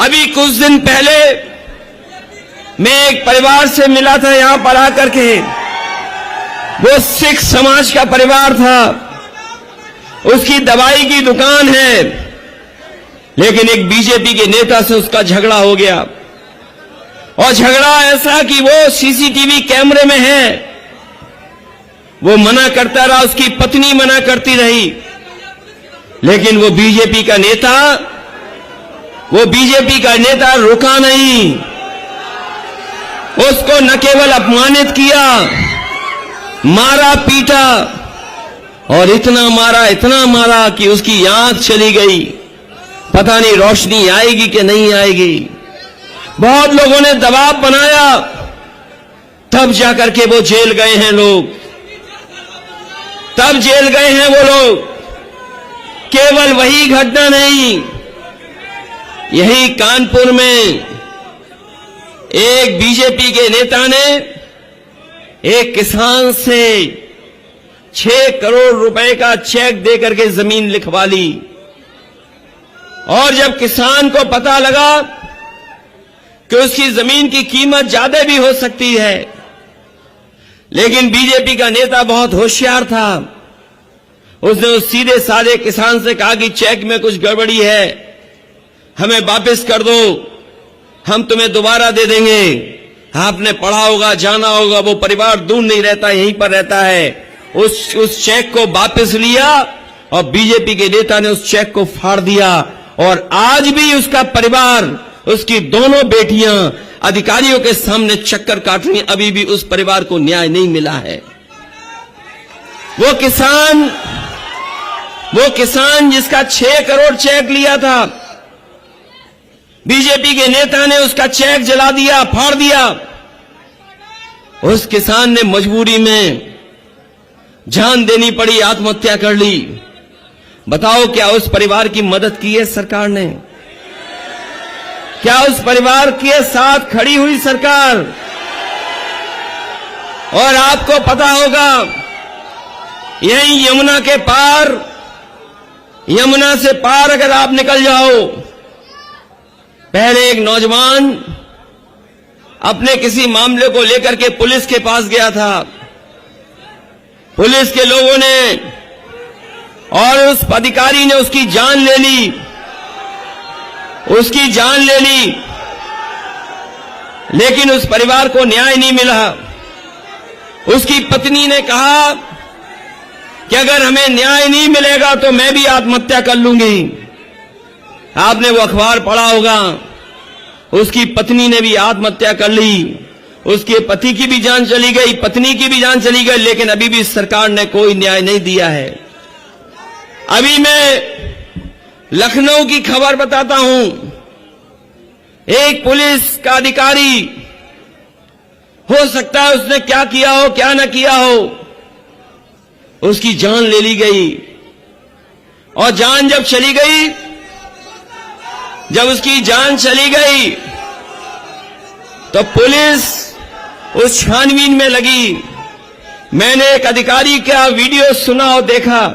अभी कुछ दिन पहले मैं एक परिवार से मिला था यहां पर आकर के। वो सिख समाज का परिवार था, उसकी दवाई की दुकान है, लेकिन एक बीजेपी के नेता से उसका झगड़ा हो गया। और झगड़ा ऐसा कि वो सीसीटीवी कैमरे में है, वो मना करता रहा, उसकी पत्नी मना करती रही, लेकिन वो बीजेपी का नेता रुका नहीं। उसको न केवल अपमानित किया, मारा पीटा, और इतना मारा कि उसकी आंख चली गई। पता नहीं रोशनी आएगी कि नहीं आएगी। बहुत लोगों ने दबाव बनाया, तब जाकर के वो जेल गए हैं लोग, तब जेल गए हैं वो लोग। केवल वही घटना नहीं, यही कानपुर में एक बीजेपी के नेता ने एक किसान से 6 करोड़ रुपए का चेक देकर के जमीन लिखवा ली। और जब किसान को पता लगा कि उसकी जमीन की कीमत ज्यादा भी हो सकती है, लेकिन बीजेपी का नेता बहुत होशियार था। उसने उस सीधे साधे किसान से कहा कि चेक में कुछ गड़बड़ी है, हमें वापस कर दो, हम तुम्हें दोबारा दे देंगे। आपने पढ़ा होगा, जाना होगा, वो परिवार दूर नहीं रहता, यहीं पर रहता है। उस चेक को वापस लिया और बीजेपी के नेता ने उस चेक को फाड़ दिया। और आज भी उसका परिवार, उसकी दोनों बेटियां अधिकारियों के सामने चक्कर काट रही, अभी भी उस परिवार को न्याय नहीं मिला है। वो किसान जिसका 6 करोड़ चेक लिया था, बीजेपी के नेता ने उसका चेक जला दिया, फाड़ दिया। उस किसान ने मजबूरी में जान देनी पड़ी, आत्महत्या कर ली। बताओ, क्या उस परिवार की मदद की है सरकार ने? क्या उस परिवार के साथ खड़ी हुई सरकार? और आपको पता होगा, यहीं यमुना के पार, यमुना से पार अगर आप निकल जाओ, पहले एक नौजवान अपने किसी मामले को लेकर के पुलिस के पास गया था। पुलिस के लोगों ने और उस अधिकारी ने उसकी जान ले ली, लेकिन उस परिवार को न्याय नहीं मिला। उसकी पत्नी ने कहा कि अगर हमें न्याय नहीं मिलेगा तो मैं भी आत्महत्या कर लूंगी। आपने वो अखबार पढ़ा होगा, उसकी पत्नी ने भी आत्महत्या कर ली। उसके पति की भी जान चली गई, पत्नी की भी जान चली गई, लेकिन अभी भी सरकार ने कोई न्याय नहीं दिया है। अभी मैं लखनऊ की खबर बताता हूं। एक पुलिस का अधिकारी, हो सकता है उसने क्या किया हो, क्या न किया हो, उसकी जान ले ली गई। और जान जब चली गई, जब उसकी जान चली गई, तो पुलिस उस छानबीन में लगी। मैंने एक अधिकारी का वीडियो सुना और देखा।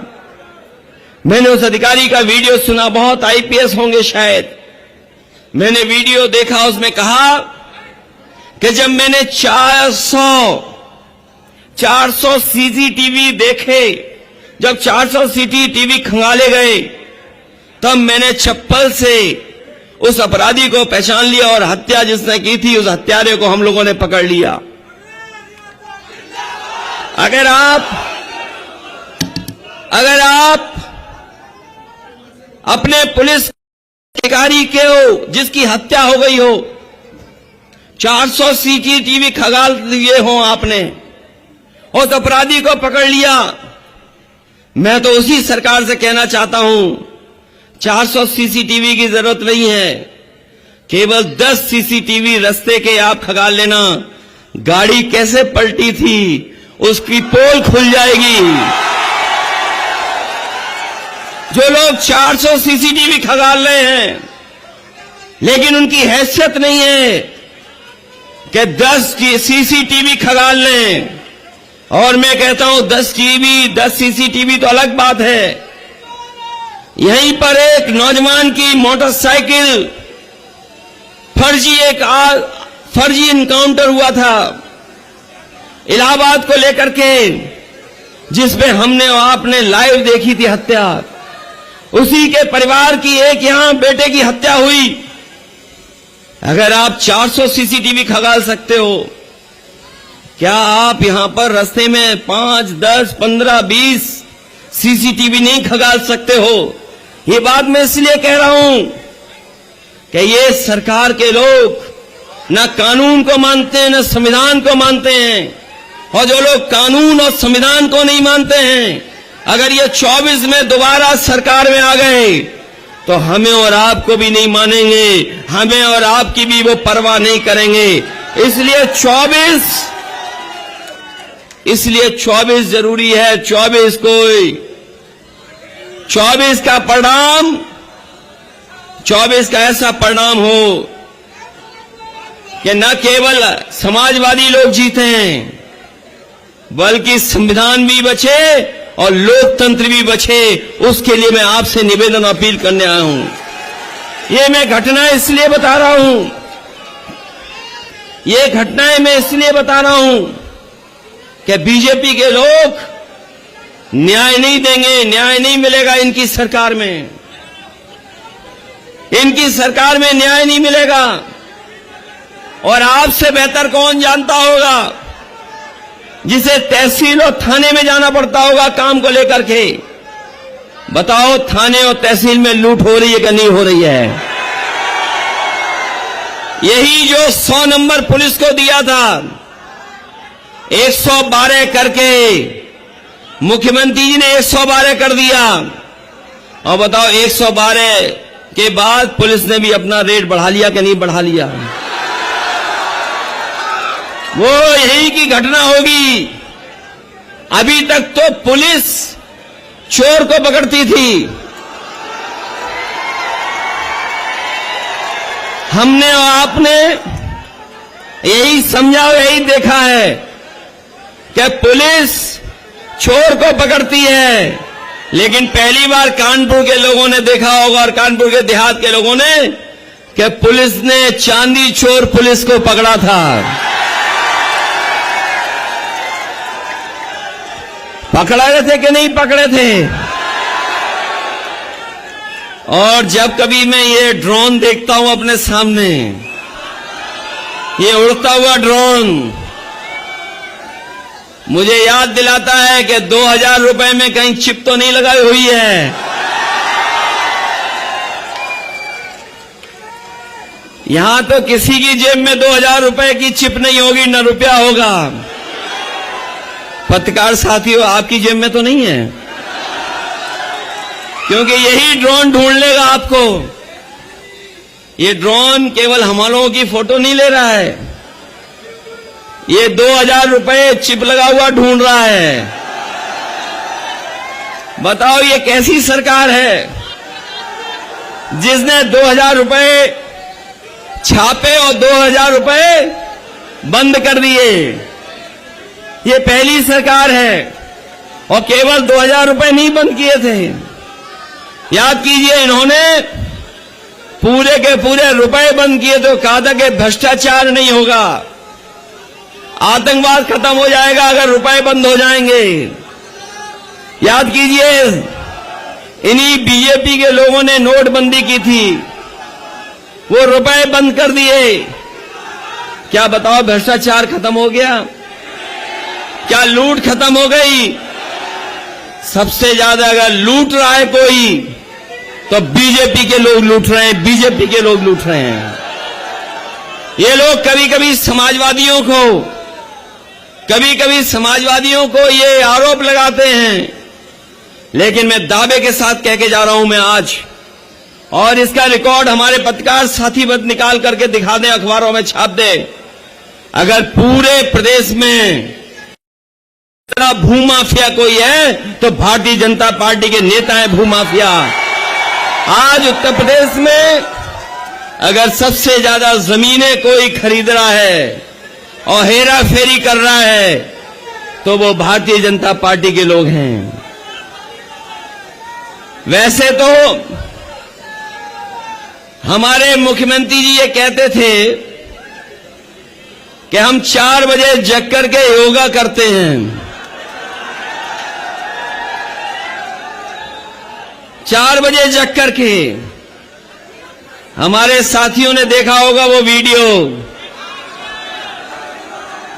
मैंने उस अधिकारी का वीडियो सुना, बहुत आईपीएस होंगे शायद। मैंने वीडियो देखा, उसमें कहा कि जब मैंने 400 सीसीटीवी देखे, जब 400 सीसीटीवी खंगाले गए, तब मैंने चप्पल से उस अपराधी को पहचान लिया और हत्या जिसने की थी, उस हत्यारे को हम लोगों ने पकड़ लिया। अगर आप अपने पुलिस अधिकारी के हो जिसकी हत्या हो गई हो, 400 सीसीटीवी खंगाल लिए हो आपने, उस अपराधी को पकड़ लिया, मैं तो उसी सरकार से कहना चाहता हूं, 400 सीसीटीवी की जरूरत नहीं है, केवल 10 सीसीटीवी रास्ते के आप खंगाल लेना। गाड़ी कैसे पलटी थी उसकी पोल खुल जाएगी। जो लोग 400 सीसीटीवी खंगाल रहे हैं, लेकिन उनकी हैसियत नहीं है कि 10 सीसीटीवी खंगाल लें। और मैं कहता हूं 10 सीसीटीवी तो अलग बात है। यहीं पर एक नौजवान की मोटरसाइकिल फर्जी इनकाउंटर हुआ था इलाहाबाद को लेकर के, जिसमें हमने और आपने लाइव देखी थी हत्या। उसी के परिवार की एक यहां बेटे की हत्या हुई। अगर आप 400 सीसीटीवी खंगाल सकते हो, क्या आप यहां पर रास्ते में 5, 10, 15, 20 सीसीटीवी नहीं खंगाल सकते हो? ये बात मैं इसलिए कह रहा हूं कि ये सरकार के लोग न कानून को मानते हैं, न संविधान को मानते हैं। और जो लोग कानून और संविधान को नहीं मानते हैं, अगर ये 24 में दोबारा सरकार में आ गए तो हमें और आपको भी नहीं मानेंगे, हमें और आपकी भी वो परवाह नहीं करेंगे। इसलिए 24 जरूरी है। 24 का परिणाम, 24 का ऐसा परिणाम हो कि न केवल समाजवादी लोग जीते हैं, बल्कि संविधान भी बचे और लोकतंत्र भी बचे। उसके लिए मैं आपसे निवेदन अपील करने आया हूं। ये मैं घटनाएं इसलिए बता रहा हूं, ये घटनाएं मैं इसलिए बता रहा हूं कि बीजेपी के लोग न्याय नहीं देंगे, न्याय नहीं मिलेगा इनकी सरकार में। इनकी सरकार में न्याय नहीं मिलेगा। और आपसे बेहतर कौन जानता होगा, जिसे तहसील और थाने में जाना पड़ता होगा काम को लेकर के? बताओ, थाने और तहसील में लूट हो रही है कि नहीं हो रही है? यही जो 100 नंबर पुलिस को दिया था, 112 करके मुख्यमंत्री जी ने 112 कर दिया। और बताओ, 112 के बाद पुलिस ने भी अपना रेट बढ़ा लिया कि नहीं बढ़ा लिया? वो यही की घटना होगी। अभी तक तो पुलिस चोर को पकड़ती थी, हमने और आपने यही समझा, यही देखा है कि पुलिस चोर को पकड़ती है। लेकिन पहली बार कानपुर के लोगों ने देखा होगा, और कानपुर के देहात के लोगों ने, कि पुलिस ने चांदी चोर पुलिस को पकड़ा था। पकड़ा गए थे कि नहीं पकड़े थे? और जब कभी मैं ये ड्रोन देखता हूं अपने सामने, ये उड़ता हुआ ड्रोन, मुझे याद दिलाता है कि 2000 रुपए में कहीं चिप तो नहीं लगाई हुई है। यहां तो किसी की जेब में 2000 रुपए की चिप नहीं होगी, न रुपया होगा। पत्रकार साथियों, आपकी जेब में तो नहीं है, क्योंकि यही ड्रोन ढूंढ लेगा आपको। ये ड्रोन केवल हम लोगों की फोटो नहीं ले रहा है, ये 2000 रुपए चिप लगा हुआ ढूंढ रहा है। बताओ, ये कैसी सरकार है जिसने 2000 रुपए छापे और 2000 रुपए बंद कर दिए? ये पहली सरकार है। और केवल 2000 रुपए नहीं बंद किए थे, याद कीजिए, इन्होंने पूरे के पूरे रुपए बंद किए तो कहा था कि भ्रष्टाचार नहीं होगा, आतंकवाद खत्म हो जाएगा अगर रुपए बंद हो जाएंगे। याद कीजिए, इन्हीं बीजेपी के लोगों ने नोटबंदी की थी, वो रुपए बंद कर दिए। क्या बताओ, भ्रष्टाचार खत्म हो गया? क्या लूट खत्म हो गई? सबसे ज्यादा अगर लूट रहा है कोई तो बीजेपी के लोग लूट रहे हैं, बीजेपी के लोग लूट रहे हैं। ये लोग कभी कभी समाजवादियों को ये आरोप लगाते हैं, लेकिन मैं दावे के साथ कह के जा रहा हूं मैं आज, और इसका रिकॉर्ड हमारे पत्रकार साथी बद निकाल करके दिखा दें, अखबारों में छाप दें। अगर पूरे प्रदेश में भूमाफिया कोई है तो भारतीय जनता पार्टी के नेता है भूमाफिया। आज उत्तर प्रदेश में अगर सबसे ज्यादा जमीनें कोई खरीद रहा है और हेरा फेरी कर रहा है तो वो भारतीय जनता पार्टी के लोग हैं। वैसे तो हमारे मुख्यमंत्री जी ये कहते थे कि हम 4 बजे जग करके योगा करते हैं। 4 बजे जग करके हमारे साथियों ने देखा होगा वो वीडियो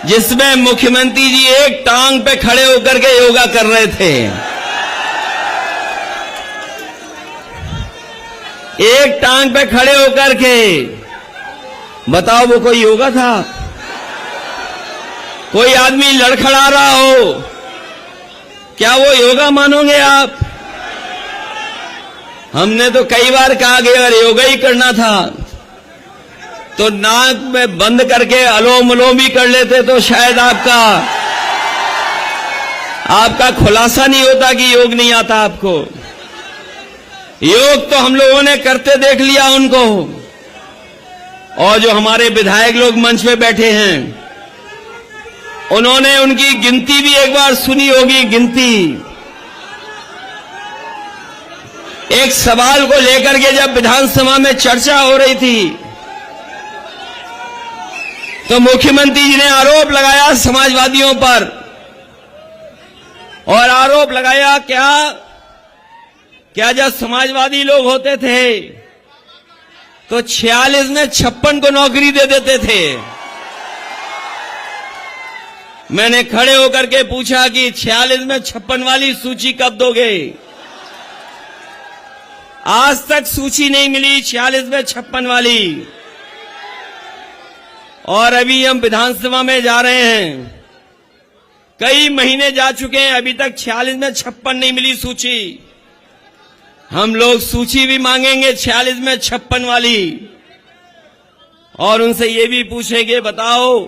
जिसमें मुख्यमंत्री जी एक टांग पे खड़े होकर के योगा कर रहे थे। एक टांग पे खड़े होकर के, बताओ वो कोई योगा था? कोई आदमी लड़खड़ा रहा हो, क्या वो योगा मानोगे आप? हमने तो कई बार कहा कि अगर योगा ही करना था तो नाक में बंद करके अलोम विलोम भी कर लेते तो शायद आपका खुलासा नहीं होता कि योग नहीं आता आपको। योग तो हम लोगों ने करते देख लिया उनको। और जो हमारे विधायक लोग मंच पे बैठे हैं उन्होंने उनकी गिनती भी एक बार सुनी होगी। गिनती एक सवाल को लेकर के जब विधानसभा में चर्चा हो रही थी तो मुख्यमंत्री जी ने आरोप लगाया समाजवादियों पर, और आरोप लगाया क्या जब समाजवादी लोग होते थे तो 46 में 56 को नौकरी दे देते थे। मैंने खड़े होकर के पूछा कि 46 में 56 वाली सूची कब दोगे? आज तक सूची नहीं मिली 46 में 56 वाली। और अभी हम विधानसभा में जा रहे हैं, कई महीने जा चुके हैं, अभी तक 46 में 56 नहीं मिली सूची। हम लोग सूची भी मांगेंगे 46 में 56 वाली, और उनसे ये भी पूछेंगे बताओ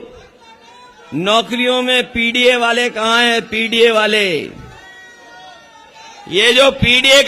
नौकरियों में पीडीए वाले कहां हैं? पीडीए वाले, ये जो पीडीए